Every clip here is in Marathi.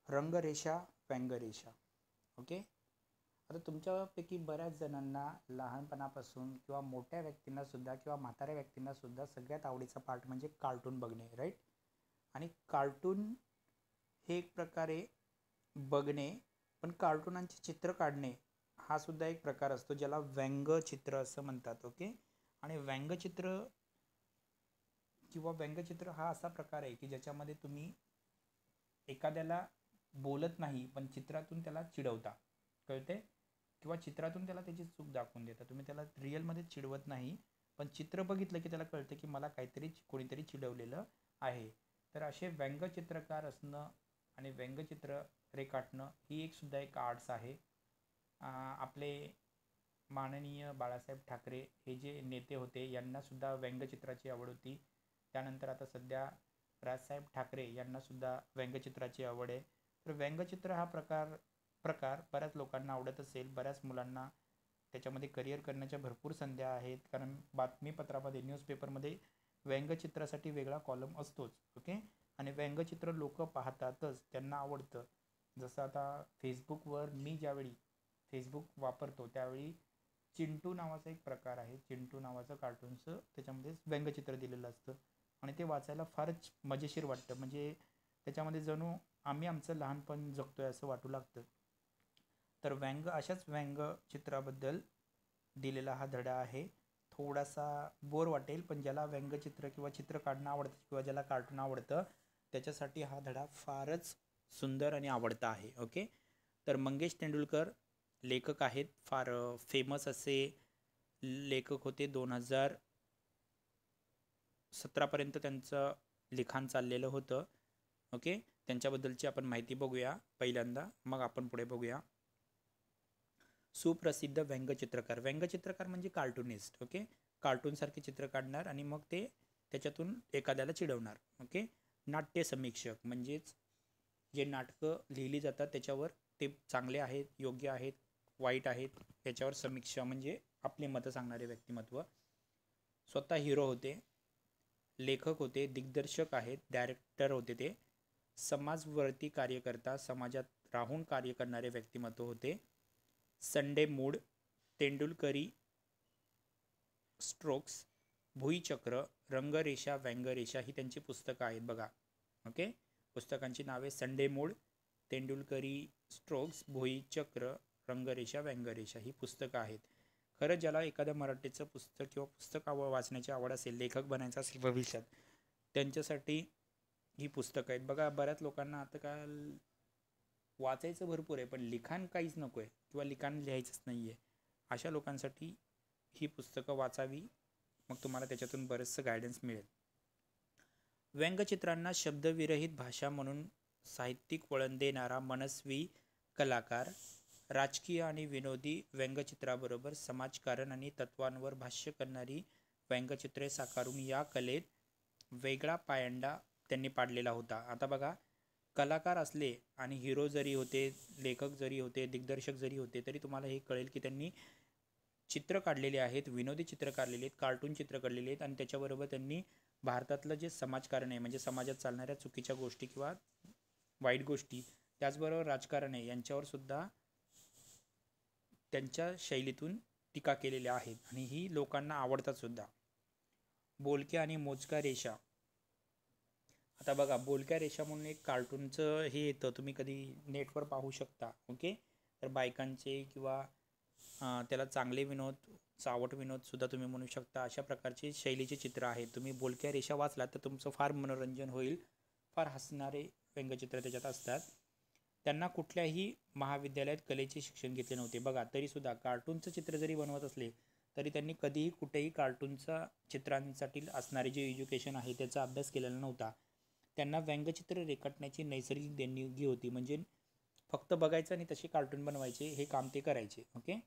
रंगरेषा, व्यंगरेषा. ओके. आता तुमच्यापैकी बऱ्याच जणांना लहानपणापासून किंवा मोठ्या व्यक्तींनासुद्धा किंवा म्हाताऱ्या व्यक्तींनासुद्धा सगळ्यात आवडीचा पार्ट म्हणजे कार्टून बघणे, राईट. आणि कार्टून हे एक प्रकारे बघणे, पण कार्टूनांचे चित्र काढणे हा सुद्धा एक प्रकार असतो ज्याला व्यंगचित्र असं म्हणतात. ओके. आणि व्यंगचित्र किंवा व्यंगचित्र हा असा प्रकार आहे की ज्याच्यामध्ये तुम्ही एखाद्याला बोलत नाही पण चित्रातून त्याला चिडवता, कळते, किंवा चित्रातून त्याला त्याची चूक दाखवून देता. तुम्ही त्याला रिअलमध्ये चिडवत नाही, पण चित्र बघितलं की त्याला कळतं की मला काहीतरी कोणीतरी चिडवलेलं आहे. तर असे व्यंगचित्रकार असणं आणि व्यंगचित्र रेखाटणं ही एक सुद्धा एक आर्ट्स आहे. आपले माननीय बाळासाहेब ठाकरे हे जे नेते होते यांनासुद्धा व्यंगचित्राची आवड होती. त्यानंतर आता सध्या राजसाहेब ठाकरे यांनासुद्धा व्यंगचित्राची आवड आहे. तर व्यंगचित्र हा प्रकार बऱ्याच लोकांना आवडत असेल. बऱ्याच मुलांना त्याच्यामध्ये करिअर करण्याच्या भरपूर संधी आहेत, कारण बातमीपत्रामध्ये न्यूजपेपरमध्ये व्यंगचित्रासाठी वेगळा कॉलम असतोच. ओके. आणि व्यंगचित्र लोक पाहतातच, त्यांना आवडतं. जसं आता फेसबुकवर मी ज्यावेळी फेसबुक वापरतो त्यावेळी चिंटू नावाचा एक प्रकार आहे. चिंटू नावाचं कार्टूनचं त्याच्यामध्ये व्यंगचित्र दिलेलं असतं आणि ते वाचायला फारच मजेशीर वाटतं. म्हणजे त्याच्यामध्ये जणू आम्ही आमचं लहानपण जगतोय असं वाटू लागतं. तर अशाच व्यंगचित्राबद्दल दिलेला हा धडा आहे. थोडासा बोर वाटेल, पण ज्याला व्यंगचित्र किंवा चित्र काढणं आवडतं किंवा ज्याला कार्टून आवडतं त्याच्यासाठी हा धडा फारच सुंदर आणि आवडता आहे. ओके. तर मंगेश तेंडुलकर लेखक आहेत, फार फेमस असे लेखक होते. 2017पर्यंत त्यांचं लिखाण चाललेलं होतं. ओके. त्यांच्याबद्दलची आपण माहिती बघूया पहिल्यांदा, मग आपण पुढे बघूया. सुप्रसिद्ध व्यंगचित्रकार. व्यंगचित्रकार म्हणजे कार्टूनिस्ट. ओके. कार्टूनसारखे चित्र काढणार आणि मग ते त्याच्यातून एखाद्याला चिडवणार. ओके. नाट्य समीक्षक म्हणजेच जे नाटकं लिहिली जातात त्याच्यावर ते चांगले आहेत, योग्य आहेत, वाईट आहेत याच्यावर समीक्षा म्हणजे आपले मतं सांगणारे व्यक्तिमत्व. स्वतः हिरो होते, लेखक होते, दिग्दर्शक आहेत, डायरेक्टर होते. ते समाजवर्ती कार्यकर्ता, समाजात राहून कार्य करणारे व्यक्तिमत्व होते. संडे मूड, तेंडुलकरी स्ट्रोक्स, भुईचक्र, रंगरेषा, व्यंगरेषा ही त्यांची पुस्तकं आहेत बघा. ओके. पुस्तकांची नावे संडे मूड, तेंडुलकरी स्ट्रोक्स, भुईचक्र, रंगरेषा, व्यंगरेषा ही पुस्तकं आहेत. खरं ज्याला एखाद्या मराठीचं पुस्तक किंवा पुस्तक वाचण्याची आवड असेल, लेखक बनायचं असेल भविष्यात, त्यांच्यासाठी ही पुस्तकं आहेत बघा. बऱ्याच लोकांना आता काल वाचायचं भरपूर आहे पण लिखाण काहीच नको आहे किंवा लिखाण लिहायचंच नाही आहे. अशा लोकांसाठी ही पुस्तकं वाचावी, मग तुम्हाला त्याच्यातून बरंचसं गायडन्स मिळेल. व्यंगचित्रांना शब्दविरहित भाषा म्हणून साहित्यिक वळण देणारा मनस्वी कलाकार, राजकीय आणि विनोदी व्यंगचित्राबरोबर समाजकारण आणि तत्वांवर भाष्य करणारी व्यंगचित्रे साकारून या कलेत वेगळा पायंडा त्यांनी पाडलेला होता. आता बघा, कलाकार असले आणि हिरो जरी होते, लेखक जरी होते, दिग्दर्शक जरी होते, तरी तुम्हाला हे कळेल की त्यांनी चित्र काढलेले आहेत, विनोदी चित्र काढलेले आहेत, कार्टून चित्र काढलेले आहेत आणि त्याच्याबरोबर त्यांनी भारतातलं जे समाजकारण आहे म्हणजे समाजात चालणाऱ्या चुकीच्या गोष्टी किंवा वाईट गोष्टी, त्याचबरोबर राजकारण आहे, यांच्यावर सुद्धा त्यांच्या शैलीतून टीका केलेल्या आहेत आणि ही लोकांना आवडतात सुद्धा. बोलक्या आणि मोजक्या रेषा. आता बघा, बोलक्या रेषा म्हणून एक कार्टूनचं हे येतं, तुम्ही कधी नेटवर पाहू शकता. ओके. तर बायकांचे किंवा त्याला चांगले विनोद, चावट विनोद सुद्धा तुम्ही म्हणू शकता. अशा प्रकारचे शैलीचे चित्र आहेत. तुम्ही बोलक्या रेषा वाचलात तर तुमचं फार मनोरंजन होईल. फार हसणारे व्यंगचित्र त्याच्यात असतात. त्यांना कुठल्याही महाविद्यालयात कलेचे शिक्षण घेतले नव्हते बघा, तरीसुद्धा कार्टूनचं चित्र जरी बनवत असले तरी त्यांनी कधीही कुठेही कार्टूनचा चित्रांसाठी असणारे जे एज्युकेशन आहे त्याचा अभ्यास केलेला नव्हता. त्यांना व्यंगचित्र रेखाटण्याची नैसर्गिक देणगी होती. म्हणजे फक्त बघायचं आणि तसे कार्टून बनवायचे, हे काम ते करायचे. ओके.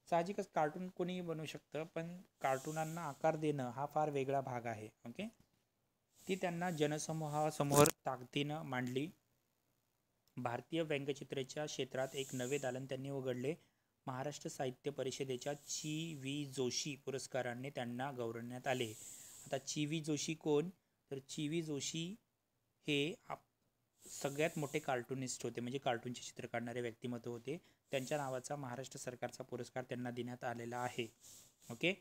साहजिकच कार्टून कोणीही बनवू शकतं, पण कार्टूनांना आकार देणं हा फार वेगळा भाग आहे. ओके. ती त्यांना जनसमूहासमोर ताकदीनं मांडली. भारतीय व्यंगचित्राच्या क्षेत्रात एक नवे दालन त्यांनी उघडले. महाराष्ट्र साहित्य परिषदेच्या ची.वी. जोशी पुरस्काराने त्यांना गौरवण्यात आले. आता ची.वी. जोशी कोण? तर ची.वी. जोशी हे सगळ्यात मोठे कार्टुनिस्ट होते, म्हणजे कार्टूनचे चित्र काढणारे व्यक्तिमत्व होते. त्यांच्या नावाचा महाराष्ट्र सरकारचा पुरस्कार त्यांना देण्यात आलेला आहे. ओके.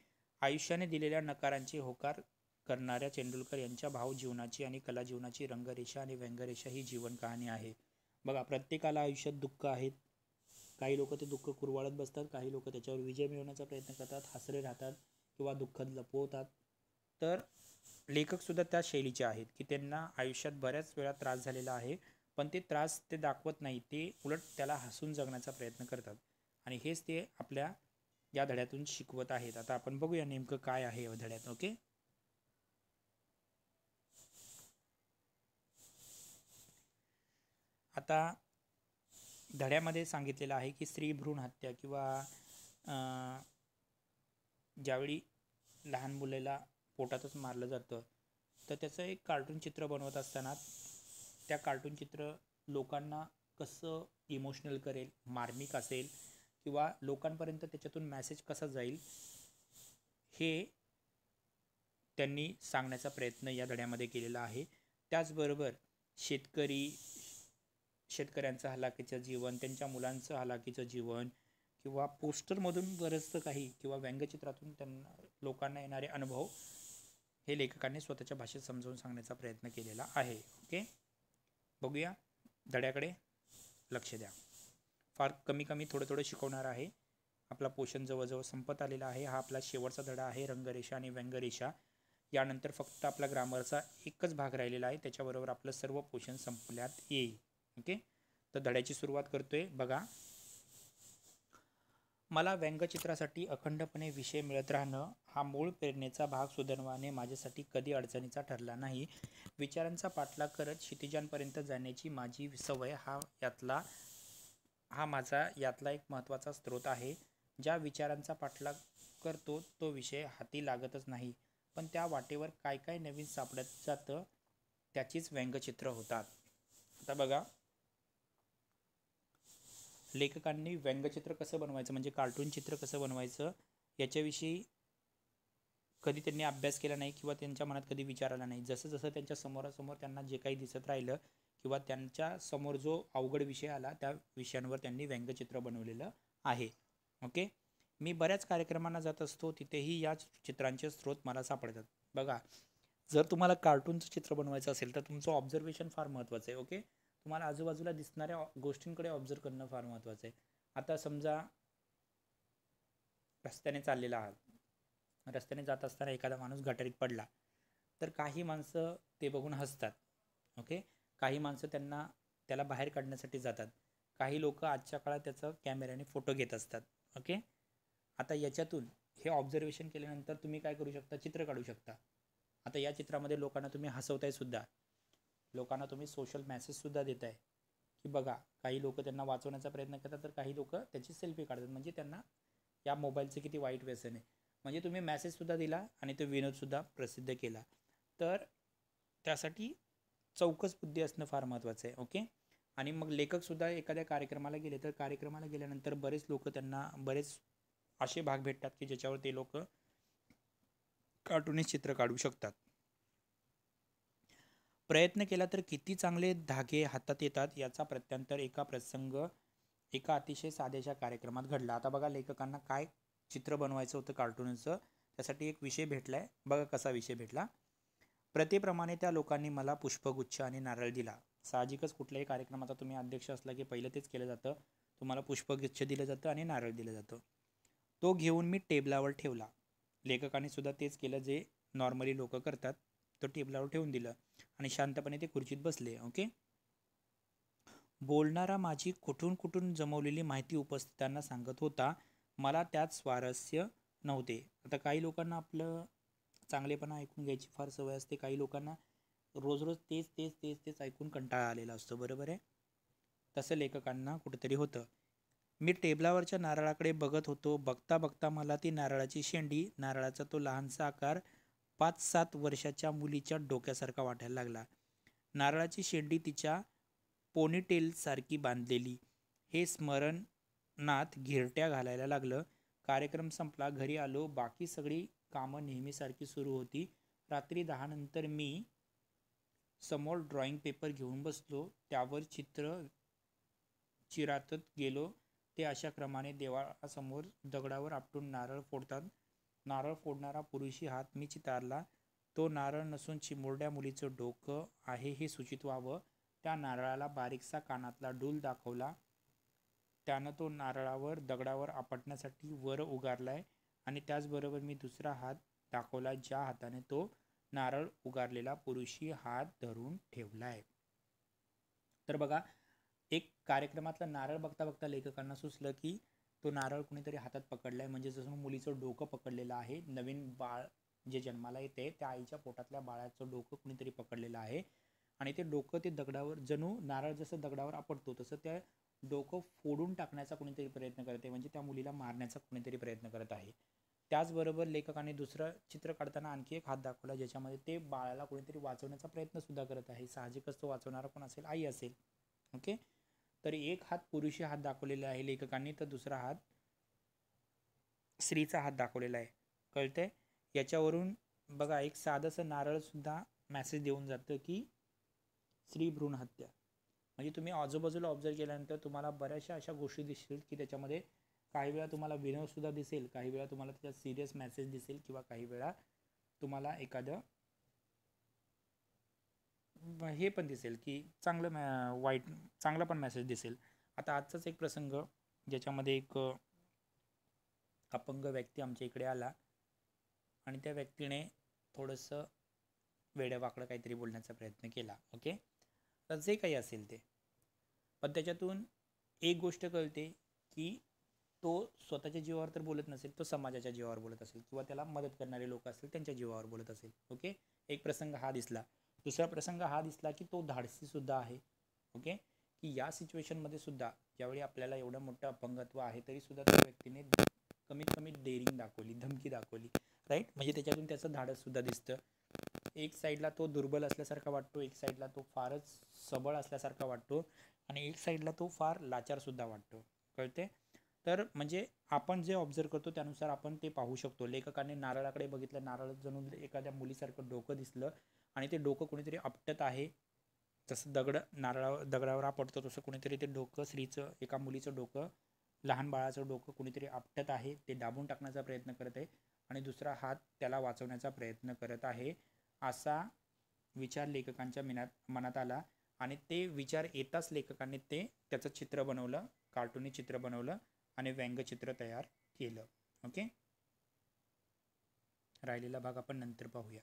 आयुष्याने दिलेल्या नकारांची होकार करणाऱ्या तेंडुलकर यांच्या भावजीवनाची आणि कलाजीवनाची रंगरेषा आणि व्यंगरेषा ही जीवन कहाणी आहे. बघा, प्रत्येकाला आयुष्यात दुःख आहेत. काही लोक ते दुःख कुरवाळत बसतात, काही लोक त्याच्यावर विजय मिळवण्याचा प्रयत्न करतात, हसरे राहतात किंवा दुःख लपवतात. तर लेखकसुद्धा त्या शैलीचे आहेत की त्यांना आयुष्यात बऱ्याच वेळा त्रास झालेला आहे, पण ते त्रास ते दाखवत नाही, ते उलट त्याला हसून जगण्याचा प्रयत्न करतात. आणि हेच ते आपल्या या धड्यातून शिकवत आहेत. आता आपण बघूया नेमकं काय आहे या धड्यात. ओके. आता धड्यामध्ये सांगितलेलं आहे की स्त्री भ्रूण हत्या किंवा ज्यावेळी लहान मुलाला पोटातच मारलं जातं, तर त्याचं एक कार्टून चित्र बनवत असताना त्या कार्टून चित्र लोकांना कसं इमोशनल करेल, मार्मिक असेल किंवा लोकांपर्यंत त्याच्यातून मेसेज कसा जाईल, हे त्यांनी सांगण्याचा प्रयत्न या धड्यामध्ये केलेला आहे. त्याचबरोबर शेतकऱ्यांचं हलाखीचं जीवन, त्यांच्या मुलांचं हलाखीचं जीवन किंवा पोस्टरमधून बरंचसं काही किंवा व्यंगचित्रातून त्यांना लोकांना येणारे अनुभव हे लेखकांनी स्वतःच्या भाषेत समजावून सांगण्याचा प्रयत्न केलेला आहे. ओके. बघूया धड्याकडे, लक्ष द्या. फार कमी थोडं शिकवणार आहे. आपला पोर्शन जवळजवळ संपत आलेला आहे. हा आपला शेवटचा धडा आहे, रंगरेषा आणि व्यंगरेषा. यानंतर फक्त आपला ग्रामरचा एकच भाग राहिलेला आहे, त्याच्याबरोबर आपलं सर्व पोर्शन संपल्यात येईल. ओके. तर धड्याची सुरुवात करतोय. बघा, मला व्यंगचित्रासाठी अखंडपणे विषय मिळत राहणं हा मूळ प्रेरणेचा भाग सुदैवाने माझ्यासाठी कधी अडचणीचा ठरला नाही. विचारांचा पाठलाग करत क्षितिजांपर्यंत जाण्याची माझी सवय हा माझा यातला एक महत्त्वाचा स्रोत आहे. ज्या विचारांचा पाठलाग करतो तो विषय हाती लागतच नाही, पण त्या वाटेवर काय नवीन सापडत जातं, त्याचीच व्यंगचित्र होतात. आता बघा, लेखकांनी व्यंगचित्र कसं बनवायचं, म्हणजे कार्टून चित्र कसं बनवायचं, याच्याविषयी कधी त्यांनी अभ्यास केला नाही किंवा त्यांच्या मनात कधी विचार आला नाही. जसं त्यांच्या समोरासमोर त्यांना जे काही दिसत राहिलं किंवा त्यांच्या समोर जो अवघड विषय आला, त्या विषयांवर त्यांनी व्यंगचित्र बनवलेलं आहे. ओके. मी बऱ्याच कार्यक्रमांना जात असतो, तिथेही या चित्रांचे स्रोत मला सापडतात. बघा, जर तुम्हाला कार्टूनचं चित्र बनवायचं असेल तर तुमचं ऑब्झर्वेशन फार महत्त्वाचं आहे. ओके. तुम्हाला आजूबाजूला दिसणाऱ्या गोष्टींकडे ऑब्झर्व करणं फार महत्त्वाचं आहे. आता समजा रस्त्याने चाललेला आहात, रस्त्याने जात असताना एखादा माणूस गटारीत पडला, तर काही माणसं ते बघून हसतात. ओके. काही माणसं त्याला बाहेर काढण्यासाठी जातात. काही लोक आजच्या काळात त्याचा कॅमेऱ्याने फोटो घेत असतात. ओके. आता याच्यातून हे ऑब्झर्वेशन केल्यानंतर तुम्ही काय करू शकता, चित्र काढू शकता. आता या चित्रामध्ये लोकांना तुम्ही हसवताय सुद्धा, लोकांना तुम्ही सोशल मेसेजसुद्धा देताय की बघा, काही लोक त्यांना वाचवण्याचा प्रयत्न करतात, तर काही लोक त्याची सेल्फी काढतात, म्हणजे त्यांना या मोबाईलचं किती वाईट व्यसन आहे. म्हणजे तुम्ही मेसेजसुद्धा दिला आणि तो विनोदसुद्धा प्रसिद्ध केला. तर त्यासाठी चौकस बुद्धी असणं फार महत्त्वाचं आहे. ओके. आणि मग लेखकसुद्धा एखाद्या कार्यक्रमाला गेले, तर कार्यक्रमाला गेल्यानंतर बरेच लोक त्यांना बरेच असे भाग भेटतात की ज्याच्यावर ते लोक कार्टूनिस्ट चित्र काढू शकतात. प्रयत्न केला तर किती चांगले धागे हातात येतात, याचा प्रत्यंतर एका अतिशय साध्याशा कार्यक्रमात घडला. आता बघा, लेखकांना काय चित्र बनवायचं होतं कार्टूनचं, त्यासाठी एक विषय भेटलाय. बघा कसा विषय भेटला. प्रथेप्रमाणे त्या लोकांनी मला पुष्पगुच्छ आणि नारळ दिला. साहजिकच कुठल्याही कार्यक्रमाचा तुम्ही अध्यक्ष असला की पहिलं तेच केलं जातं, तुम्हाला पुष्पगुच्छ दिलं जातं आणि नारळ दिलं जातं. तो घेऊन मी टेबलावर ठेवला. लेखकाने सुद्धा तेच केलं जे नॉर्मली लोक करतात. तो टेबलावर ठेवून दिलं आणि शांतपणे ते खुर्चीत बसले. ओके. बोलणारा माझी कुठून जमवलेली माहिती उपस्थितांना सांगत होता. मला त्यात स्वारस्य नव्हते. आता काही लोकांना आपलं चांगलेपणा ऐकून घ्यायची फार सवय असते, काही लोकांना रोज तेच ऐकून कंटाळा आलेला असतो. बरोबर आहे. तसं लेखकांना कुठेतरी होतं. मी टेबलावरच्या नारळाकडे बघत होतो. बघता मला ती नारळाची शेंडी, नारळाचा तो लहानसा आकार 5-7 वर्षाच्या मुलीच्या डोक्यासारखा वाटायला लागला. नारळाची शेंडी तिच्या पोनीटेल सारखी बांधलेली, हे स्मरणात घिरट्या घालायला लागलं. कार्यक्रम संपला. घरी आलो. बाकी सगळी कामं नेहमीसारखी सुरू होती. रात्री 10 नंतर मी समोर ड्रॉइंग पेपर घेऊन बसलो, त्यावर चित्र चिरातत गेलो. ते अशा क्रमाने देवाळासमोर दगडावर आपटून नारळ फोडतात. नारळ फोडणारा पुरुषी हात मी चितारला. तो नारळ नसून चिमुरड्या मुलीचं डोकं आहे हे सूचित व्हावं. त्या नारळाला बारीकसा कानातला डूल दाखवला. त्यानं तो नारळावर दगडावर आपटण्यासाठी वर उगारलाय आणि त्याचबरोबर मी दुसरा हात दाखवला ज्या हाताने तो नारळ उगारलेला पुरुषी हात धरून ठेवलाय. तर बघा, एक कार्यक्रमातला नारळ बघता बघता लेखकांना सुचलं की तो नारळ कुणीतरी हातात पकडलाय, म्हणजे जसं मुलीचं डोकं पकडलेलं आहे. नवीन बाळ जे जन्माला येते त्या आईच्या पोटातल्या बाळाचं डोकं कुणीतरी पकडलेलं आहे आणि ते डोकं ते दगडावर, जणू नारळ जसं दगडावर आपटतो तसं त्या डोकं फोडून टाकण्याचा कुणीतरी प्रयत्न करते, म्हणजे त्या मुलीला मारण्याचा कुणीतरी प्रयत्न करत आहे. त्याचबरोबर लेखकाने दुसरं चित्र काढताना आणखी एक हात दाखवला ज्याच्यामध्ये ते बाळाला कुणीतरी वाचवण्याचा प्रयत्न सुद्धा करत आहे. साहजिकच तो वाचवणारा कोण असेल? आई असेल. ओके, तर एक हात पुरुषी हात दाखवलेला आहे लेखकांनी, तर दुसरा हात स्त्रीचा हात दाखवलेला आहे. कळतंय? याच्यावरून बघा, एक साधंसं नारळ सुद्धा मॅसेज देऊन जातं की स्त्री भ्रूण हत्या. म्हणजे तुम्ही आजूबाजूला ऑब्झर्व केल्यानंतर तुम्हाला बऱ्याचशा अशा गोष्टी दिसतील की त्याच्यामध्ये काही वेळा तुम्हाला विनोद सुद्धा दिसेल, काही वेळा तुम्हाला त्याच्यात सिरियस मेसेज दिसेल, किंवा काही वेळा तुम्हाला एखादं हे पण दिसेल की चांगलं वाईट चांगला पण मेसेज दिसेल. आता आजचाच एक प्रसंग ज्याच्यामध्ये एक अपंग व्यक्ती आमच्या इकडे आला आणि त्या व्यक्तीने थोडंसं वेडवाकडं काहीतरी बोलण्याचा प्रयत्न केला. ओके, तर जे काही असेल ते, पण त्याच्यातून एक गोष्ट कळते की तो स्वतःच्या जीवावर तर बोलत नसेल, तो समाजाच्या जीवावर बोलत असेल, किंवा त्याला मदत करणारे लोक असतील त्यांच्या जीवावर बोलत असेल. ओके, एक प्रसंग हा दिसला. दुसरा प्रसंग हा दिसला की तो धाडसी सुद्धा आहे. ओके, की या सिच्युएशनमध्ये सुद्धा ज्यावेळी आपल्याला एवढं मोठं अपंगत्व आहे तरी सुद्धा त्या व्यक्तीने कमीत कमी डेअरिंग दाखवली, धमकी दाखवली. राईट, म्हणजे त्याच्यातून त्याचं धाडस सुद्धा दिसतं. एक साईडला तो दुर्बल असल्यासारखा वाटतो, एक साईडला तो फारच सबळ असल्यासारखा वाटतो, आणि एक साईडला तो फार लाचार सुद्धा वाटतो. कळते? तर म्हणजे आपण जे ऑब्झर्व करतो त्यानुसार आपण ते पाहू शकतो. लेखकाने नारळाकडे बघितलं, नारळ जणू एखाद्या मुलीसारखं डोकं दिसलं आणि ते डोकं कोणीतरी आपटत आहे. जसं दगडावर आपटतो तसं कोणीतरी ते डोकं, स्त्रीचं, एका मुलीचं डोकं, लहान बाळाचं डोकं कुणीतरी आपटत आहे, ते दाबून टाकण्याचा प्रयत्न करत आहे आणि दुसरा हात त्याला वाचवण्याचा प्रयत्न करत आहे. असा विचार लेखकांच्या मनात आला आणि ते विचार येताच लेखकांनी त्याचं चित्र बनवलं, कार्टूनी चित्र बनवलं आणि व्यंगचित्र तयार केलं. ओके, राहिलेला भाग आपण नंतर पाहूया.